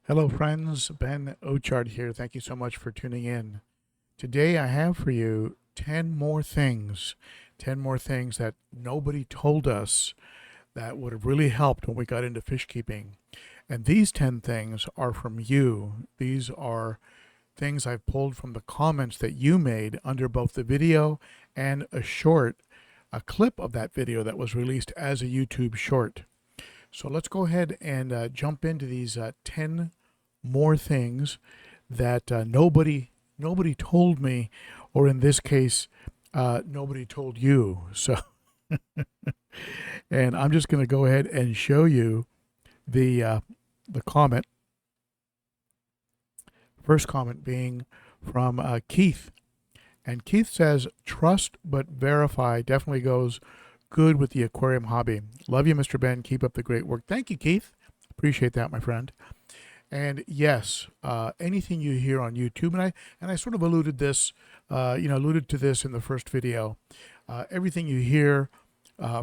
Hello, friends. Ben Ochart here. Thank you so much for tuning in. Today, I have for you 10 more things that nobody told us that would have really helped when we got into fish keeping. And these 10 things are from you. These are things I've pulled from the comments that you made under both the video and a clip of that video that was released as a YouTube short. So let's go ahead and jump into these 10 more things that nobody told me, or in this case, nobody told you. So, and I'm just going to go ahead and show you the comment. First comment being from Keith, and Keith says, "Trust but verify definitely goes good with the aquarium hobby. Love you, Mr. Ben. Keep up the great work." Thank you, Keith. Appreciate that, my friend. And yes, anything you hear on YouTube, and I sort of alluded to this in the first video. Everything you hear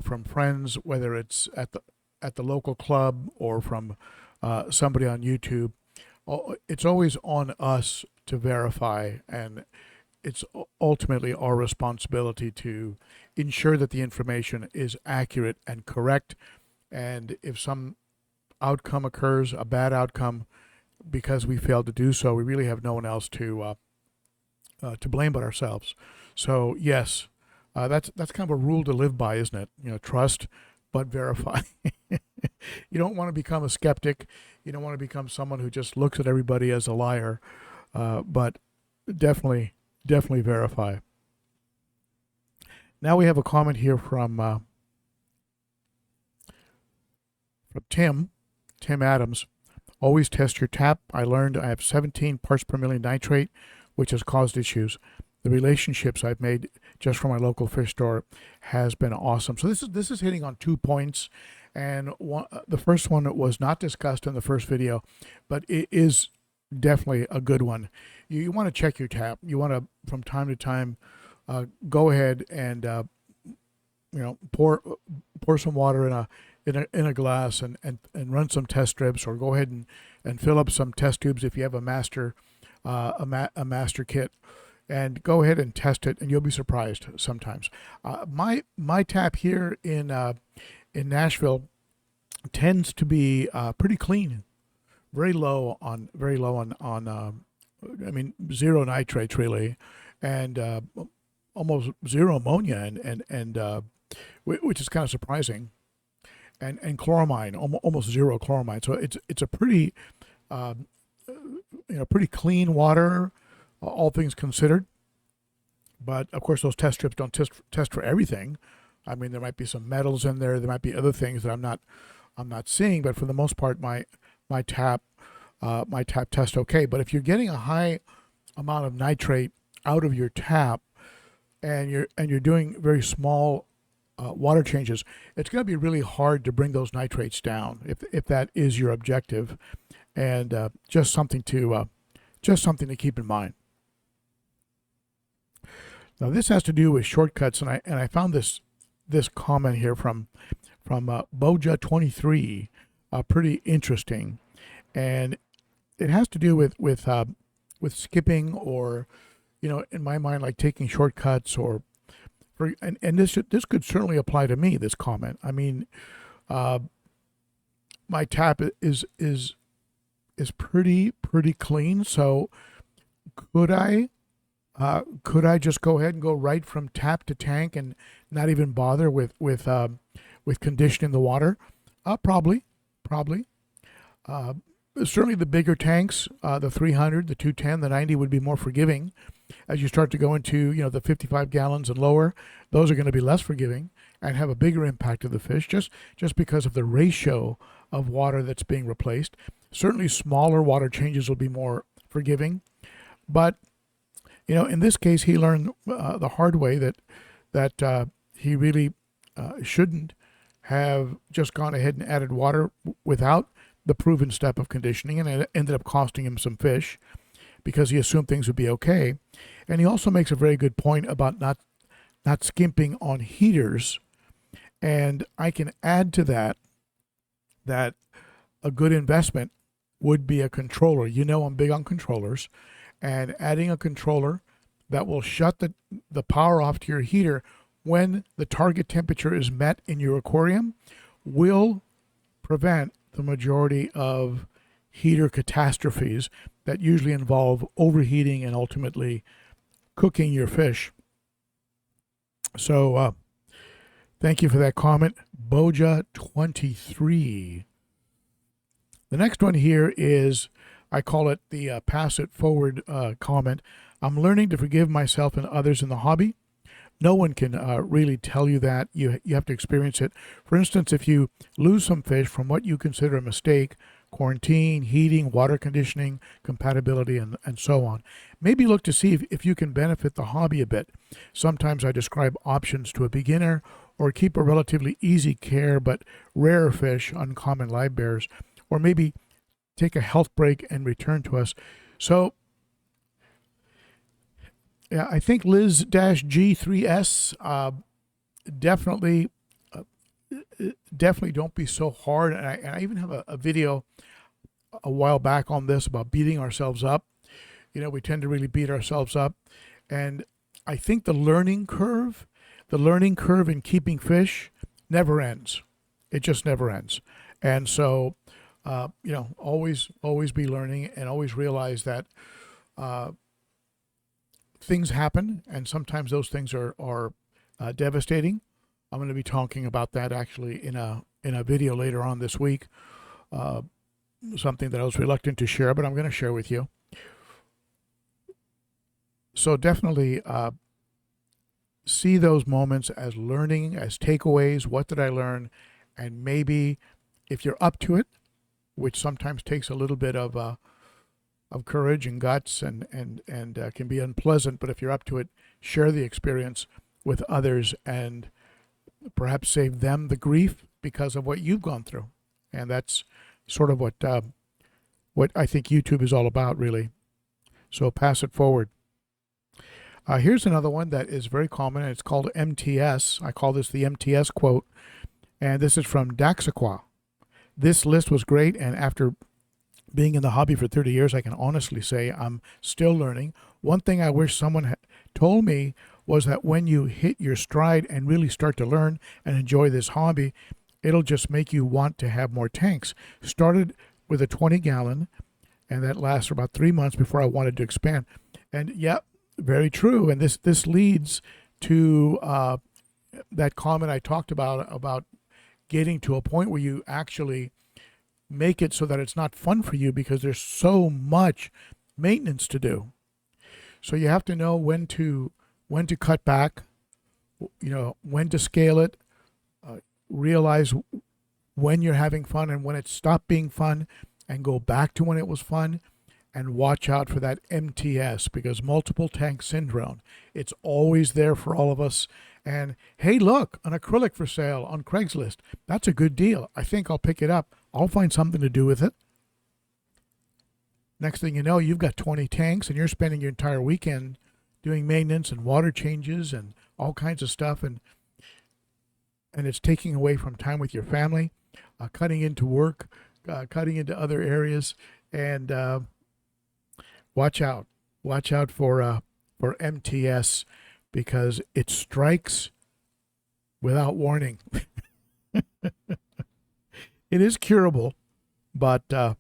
from friends, whether it's at the local club or from somebody on YouTube, it's always on us to verify, and it's ultimately our responsibility to ensure that the information is accurate and correct. And if some outcome occurs, a bad outcome, because we failed to do so, we really have no one else to blame but ourselves. So yes, that's kind of a rule to live by, isn't it? Trust but verify. You don't want to become a skeptic. You don't want to become someone who just looks at everybody as a liar. But definitely verify. Now we have a comment here from Tim Adams. Always test your tap. I learned I have 17 parts per million nitrate, which has caused issues. The relationships I've made just from my local fish store has been awesome. So this is hitting on 2 points, and the first one was not discussed in the first video, but it is definitely a good one. You want to check your tap. You want to, from time to time, go ahead and pour some water in a glass and run some test strips, or go ahead and fill up some test tubes if you have a master kit, and go ahead and test it, and you'll be surprised sometimes. My tap here in Nashville tends to be pretty clean, I mean, zero nitrates really, and almost zero ammonia, and which is kind of surprising, and chloramine, almost zero chloramine. So it's a pretty pretty clean water, all things considered. But of course, those test strips don't test for everything. I mean, there might be some metals in there. There might be other things that I'm not seeing. But for the most part, my tap tests okay. But if you're getting a high amount of nitrate out of your tap, and you're doing very small water changes, it's going to be really hard to bring those nitrates down if that is your objective, and just something to keep in mind. Now this has to do with shortcuts, and I found this comment here from Boja23, pretty interesting, and it has to do with skipping, or in my mind, like taking shortcuts, or and this could certainly apply to me. This comment, I mean, my tap is pretty clean. So could I just go ahead and go right from tap to tank and not even bother with conditioning the water? Probably. Certainly the bigger tanks, the 300, the 210, the 90 would be more forgiving. As you start to go into, the 55 gallons and lower, those are going to be less forgiving and have a bigger impact to the fish, just because of the ratio of water that's being replaced. Certainly smaller water changes will be more forgiving. But, in this case, he learned the hard way that he really shouldn't have just gone ahead and added water without the proven step of conditioning, and it ended up costing him some fish because he assumed things would be okay. And he also makes a very good point about not skimping on heaters. And I can add to that a good investment would be a controller. You know I'm big on controllers, and adding a controller that will shut the power off to your heater when the target temperature is met in your aquarium will prevent the majority of heater catastrophes that usually involve overheating and ultimately cooking your fish. So thank you for that comment, Boja23. The next one here is, I call it the pass it forward comment. I'm learning to forgive myself and others in the hobby. No one can really tell you that. You have to experience it. For instance, if you lose some fish from what you consider a mistake, quarantine, heating, water conditioning, compatibility, and so on, maybe look to see if you can benefit the hobby a bit. Sometimes I describe options to a beginner, or keep a relatively easy care but rare fish, uncommon live bears, or maybe take a health break and return to us. So yeah, I think Liz-G3S definitely don't be so hard. And I even have a video a while back on this about beating ourselves up. You know, we tend to really beat ourselves up. And I think the learning curve in keeping fish never ends. It just never ends. And so, you know, always be learning, and always realize that things happen, and sometimes those things are devastating. I'm going to be talking about that actually in a video later on this week. Something that I was reluctant to share, but I'm going to share with you. So definitely see those moments as learning, as takeaways. What did I learn? And maybe if you're up to it, which sometimes takes a little bit of courage and guts, and can be unpleasant, but if you're up to it, share the experience with others and perhaps save them the grief because of what you've gone through. And that's sort of what I think YouTube is all about, really. So pass it forward. Here's another one that is very common, and it's called MTS. I call this the MTS quote, and this is from Daxaqua. This list was great, and after being in the hobby for 30 years, I can honestly say I'm still learning. One thing I wish someone had told me was that when you hit your stride and really start to learn and enjoy this hobby, it'll just make you want to have more tanks. Started with a 20-gallon, and that lasts for about 3 months before I wanted to expand. And yeah, very true. And this leads to that comment I talked about getting to a point where you actually make it so that it's not fun for you because there's so much maintenance to do. So you have to know when to cut back, you know, when to scale it, realize when you're having fun and when it stopped being fun, and go back to when it was fun, and watch out for that MTS, because multiple tank syndrome, it's always there for all of us. And hey, look, an acrylic for sale on Craigslist. That's a good deal. I think I'll pick it up. I'll find something to do with it. Next thing you know, you've got 20 tanks, and you're spending your entire weekend doing maintenance and water changes and all kinds of stuff, and it's taking away from time with your family, cutting into work, cutting into other areas, and watch out for MTS, because it strikes without warning. It is curable, but it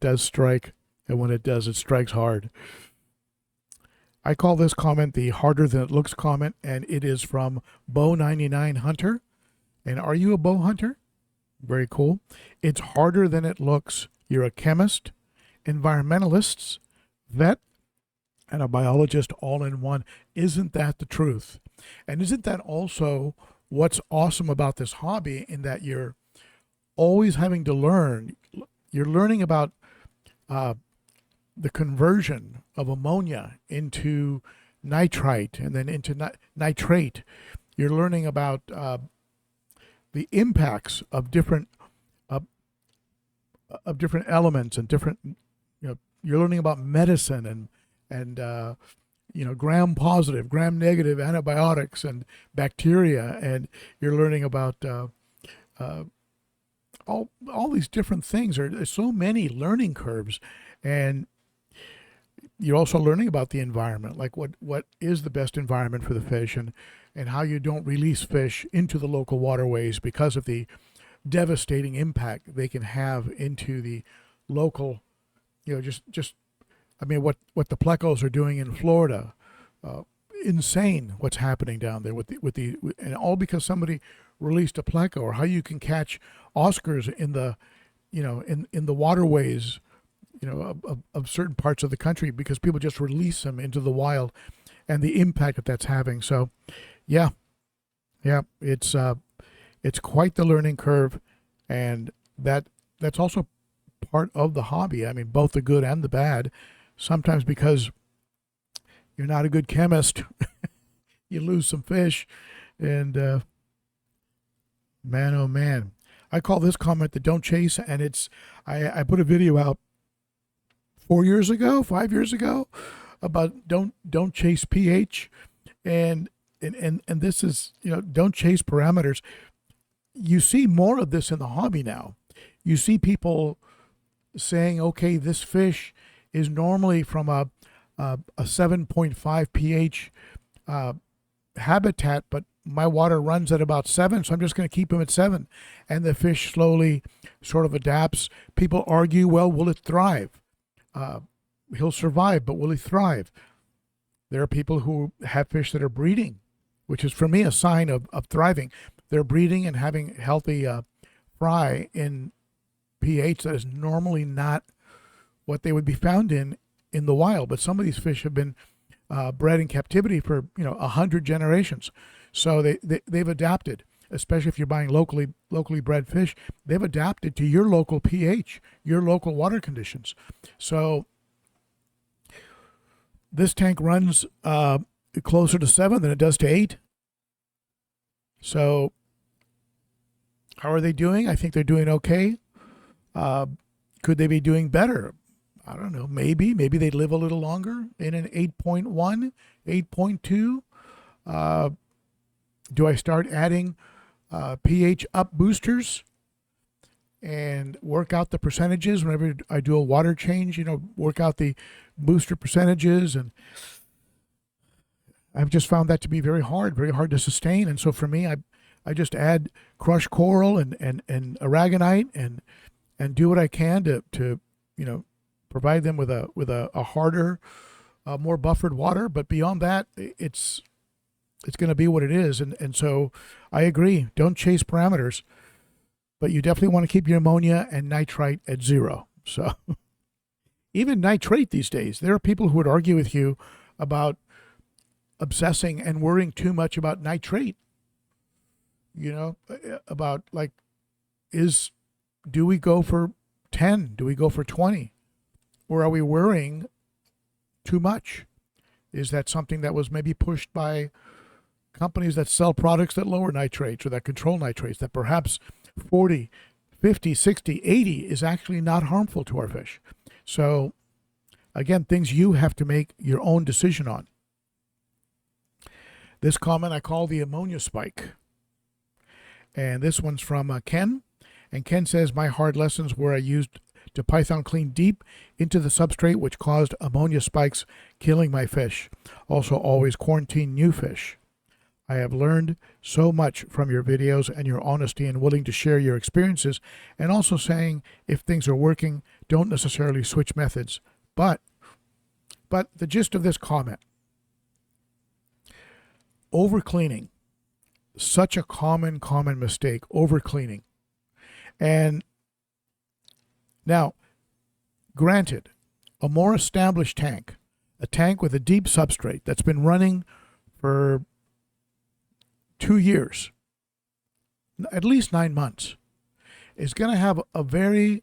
does strike, and when it does, it strikes hard. I call this comment the harder than it looks comment, and it is from Bow99 Hunter. And are you a bow hunter? Very cool. It's harder than it looks. You're a chemist, environmentalist, vet, and a biologist all in one. Isn't that the truth? And isn't that also what's awesome about this hobby, in that you're always having to learn? You're learning about the conversion of ammonia into nitrite and then into nitrate. You're learning about the impacts of different elements and different, you know, you're learning about medicine and gram positive, gram negative antibiotics and bacteria, and you're learning about all these different things. There's so many learning curves, and you're also learning about the environment, like what is the best environment for the fish, and how you don't release fish into the local waterways because of the devastating impact they can have into the local, just I mean, what the plecos are doing in Florida, insane what's happening down there and all because somebody released a pleco, or how you can catch Oscars in the, in the waterways, of certain parts of the country because people just release them into the wild, and the impact that that's having. So, yeah, it's quite the learning curve, and that's also part of the hobby. I mean, both the good and the bad. Sometimes because you're not a good chemist, you lose some fish, and man, oh man. I call this comment the don't chase, and I put a video out 5 years ago, about don't chase pH, and this is, don't chase parameters. You see more of this in the hobby now. You see people saying, okay, this fish is normally from a 7.5 pH habitat, but my water runs at about 7, so I'm just going to keep him at 7. And the fish slowly sort of adapts. People argue, well, will it thrive? He'll survive, but will he thrive? There are people who have fish that are breeding, which is for me a sign of thriving. They're breeding and having healthy fry in pH that is normally not what they would be found in the wild. But some of these fish have been bred in captivity for 100 generations, so they've adapted. Especially if you're buying locally bred fish, they've adapted to your local pH, your local water conditions. So this tank runs closer to 7 than it does to 8. So how are they doing? I think they're doing okay. Could they be doing better? I don't know. Maybe they'd live a little longer in an 8.1, 8.2. Do I start adding pH up boosters and work out the percentages whenever I do a water change? Work out the booster percentages, and I've just found that to be very hard to sustain. And so for me, I just add crushed coral and aragonite and do what I can to provide them with a harder, more buffered water. But beyond that, it's going to be what it is. And so I agree. Don't chase parameters, but you definitely want to keep your ammonia and nitrite at 0. So even nitrate these days, there are people who would argue with you about obsessing and worrying too much about nitrate. About like, do we go for 10? Do we go for 20? Or are we worrying too much? Is that something that was maybe pushed by companies that sell products that lower nitrates or that control nitrates, that perhaps 40, 50, 60, 80 is actually not harmful to our fish? So again, things you have to make your own decision on. This comment I call the ammonia spike. And this one's from Ken. And Ken says, my hard lessons where I used to python clean deep into the substrate, which caused ammonia spikes, killing my fish. Also always quarantine new fish. I have learned so much from your videos and your honesty and willing to share your experiences, and also saying if things are working, don't necessarily switch methods. But the gist of this comment, overcleaning, such a common mistake, overcleaning. And now, granted, a more established tank, a tank with a deep substrate that's been running for 2 years, at least 9 months, is going to have a very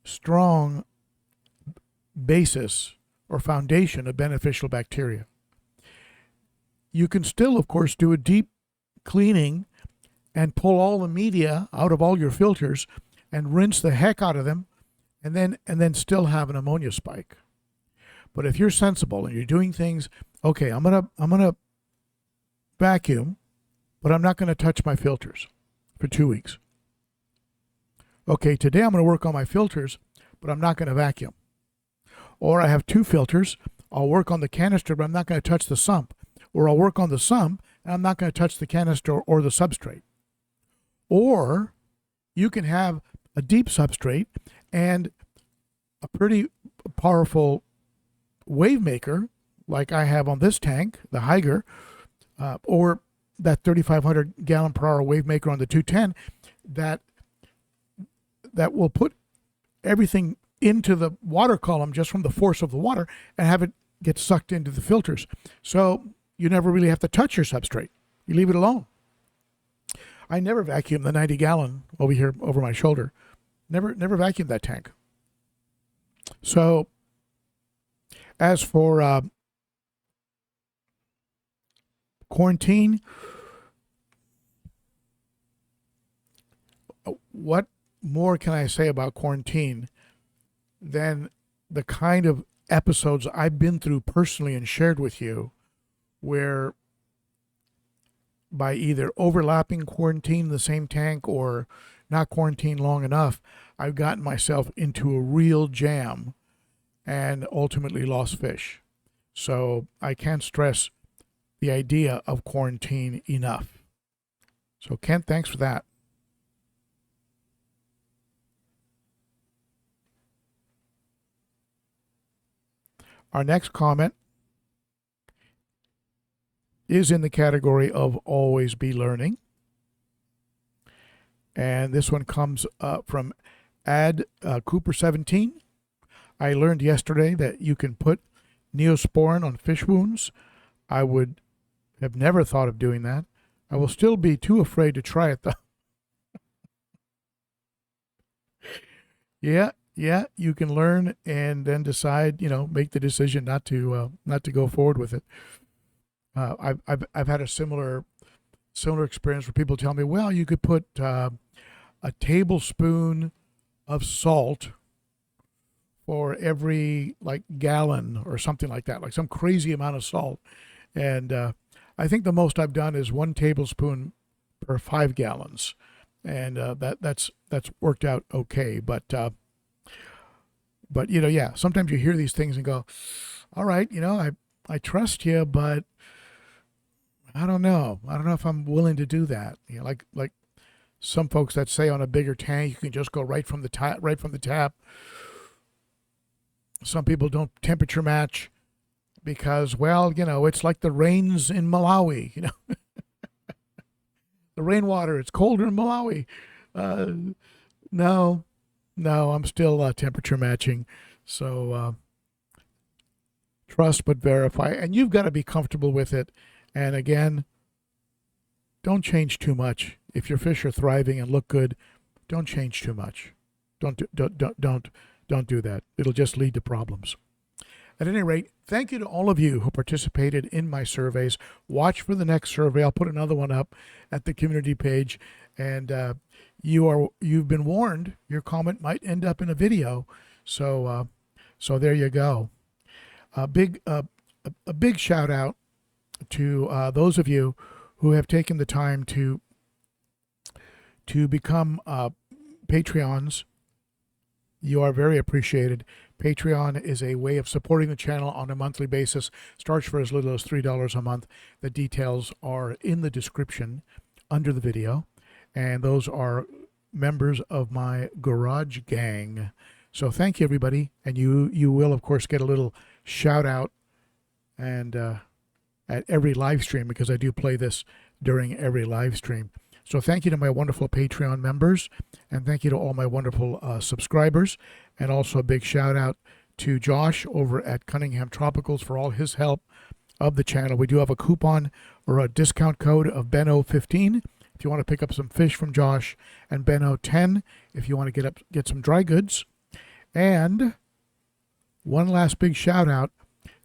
strong basis or foundation of beneficial bacteria. You can still, of course, do a deep cleaning and pull all the media out of all your filters and rinse the heck out of them, and then still have an ammonia spike. But if you're sensible and you're doing things, okay, I'm gonna vacuum, but I'm not going to touch my filters for 2 weeks. Okay, today I'm going to work on my filters, but I'm not going to vacuum. Or I have 2 filters. I'll work on the canister, but I'm not going to touch the sump. Or I'll work on the sump, and I'm not going to touch the canister or the substrate. Or you can have a deep substrate and a pretty powerful wave maker, like I have on this tank, the Higer, or that 3,500 gallon per hour wave maker on the 210, that will put everything into the water column just from the force of the water and have it get sucked into the filters. So you never really have to touch your substrate. You leave it alone. I never vacuum the 90 gallon over here over my shoulder. Never vacuumed that tank. So as for quarantine, what more can I say about quarantine than the kind of episodes I've been through personally and shared with you, where by either overlapping quarantine in the same tank or not quarantined long enough, I've gotten myself into a real jam and ultimately lost fish. So I can't stress the idea of quarantine enough. So Kent, thanks for that. Our next comment is in the category of always be learning. And this one comes from Ad Cooper 17. I learned yesterday that you can put Neosporin on fish wounds. I would have never thought of doing that. I will still be too afraid to try it though. Yeah, you can learn and then decide, make the decision not to go forward with it. I've had a similar experience where people tell me, well, you could put a tablespoon of salt for every gallon or something like that, like some crazy amount of salt. And I think the most I've done is 1 tablespoon per 5 gallons, and that's worked out okay. But yeah, sometimes you hear these things and go, all right, I trust you, but I don't know. I don't know if I'm willing to do that. Like some folks that say on a bigger tank you can just go right from the tap. Some people don't temperature match because, well, it's like the rains in Malawi. The rainwater, it's colder in Malawi. No, I'm still temperature matching. So trust but verify, and you've got to be comfortable with it. And again, don't change too much. If your fish are thriving and look good, don't change too much. Don't do that. It'll just lead to problems. At any rate, thank you to all of you who participated in my surveys. Watch for the next survey. I'll put another one up at the community page, and you've been warned. Your comment might end up in a video, so there you go. A big shout out to those of you who have taken the time to become Patreons. You are very appreciated. Patreon is a way of supporting the channel on a monthly basis. Starts for as little as $3 a month. The details are in the description under the video. And those are members of my garage gang. So thank you, everybody. And you will, of course, get a little shout out and at every live stream, because I do play this during every live stream. So thank you to my wonderful Patreon members, and thank you to all my wonderful subscribers, and also a big shout out to Josh over at Cunningham Tropicals for all his help of the channel. We do have a coupon or a discount code of ben.o.15 if you want to pick up some fish from Josh, and ben.o.10 if you want to get some dry goods. And one last big shout out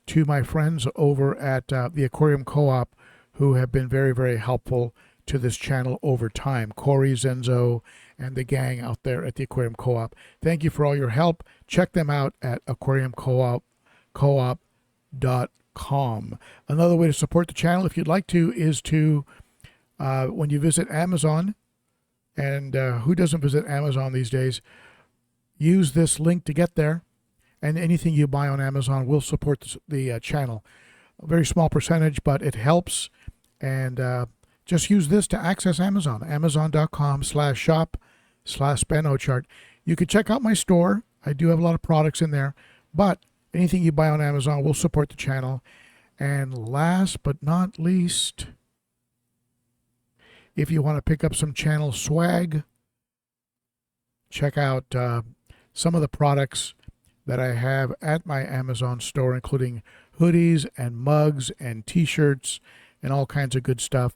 to my friends over at the Aquarium Co-op, who have been very, very helpful to this channel over time. Corey, Zenzo, and the gang out there at the Aquarium Co-op. Thank you for all your help. Check them out at aquariumcoop.com. Another way to support the channel, if you'd like to, is to, when you visit Amazon, And who doesn't visit Amazon these days? Use this link to get there, and anything you buy on Amazon will support the channel. A very small percentage, but it helps. And just use this to access Amazon. Amazon.com/shop/ben.o.cichlid. You could check out my store. I do have a lot of products in there, but anything you buy on Amazon will support the channel. And last but not least, if you want to pick up some channel swag, check out some of the products that I have at my Amazon store, including hoodies and mugs and t-shirts and all kinds of good stuff.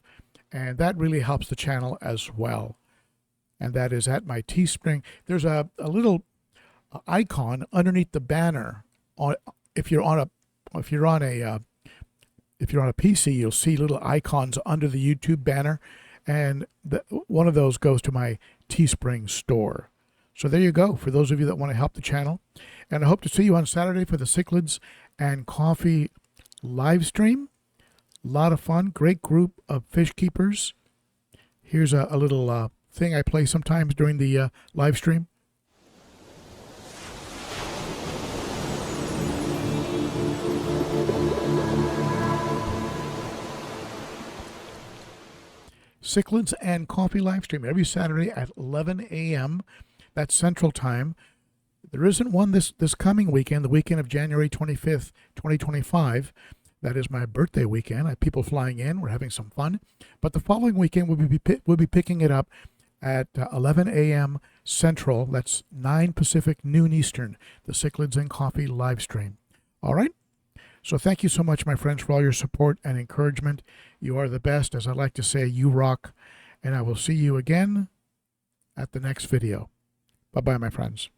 And that really helps the channel as well. And that is at my Teespring. There's a little icon underneath the banner. If you're on a PC, you'll see little icons under the YouTube banner, and one of those goes to my Teespring store. So there you go, for those of you that want to help the channel. And I hope to see you on Saturday for the Cichlids and Coffee live stream. A lot of fun, great group of fish keepers. Here's a little thing I play sometimes during the live stream. Cichlids and Coffee live stream every Saturday at 11 a.m. That's Central Time. There isn't one this coming weekend, the weekend of January 25th, 2025. That is my birthday weekend. I have people flying in. We're having some fun. But the following weekend, we'll be picking it up at 11 a.m. Central. That's 9 Pacific, noon Eastern, the Cichlids and Coffee live stream. All right? So thank you so much, my friends, for all your support and encouragement. You are the best. As I like to say, you rock. And I will see you again at the next video. Bye-bye, my friends.